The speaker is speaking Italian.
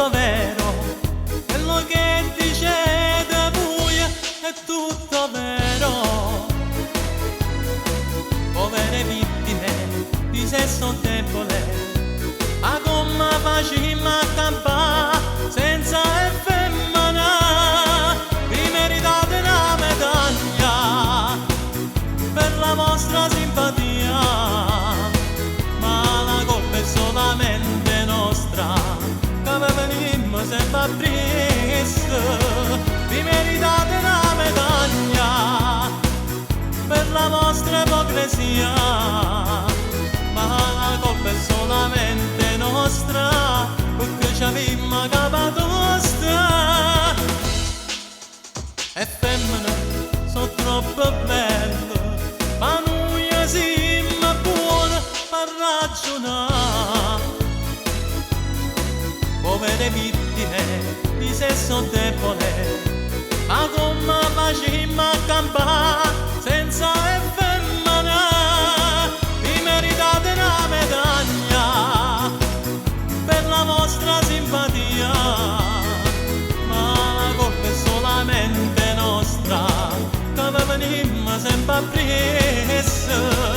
tutto vero, quello che dicete voi è tutto vero. Povere vittime di sesso debole, a come facciamo a campare senza effemmana, vi meritate una medaglia per la vostra simpatia, ma la colpa è solamente nostra, che venimmo sempre appresso. Vi meritate una medaglia per la vostra ipocrisia, ma la colpa è solamente nostra, perché ci avevamo capa tosta. E femmine sono troppo belle, ma noi siamo buoni per ragionare. Povere vittime di sesso debole, ma come facciamo a campare senza effemmana? Vi meritate una medaglia per la vostra simpatia, ma la colpa è solamente nostra, che venimmo sempre appresso.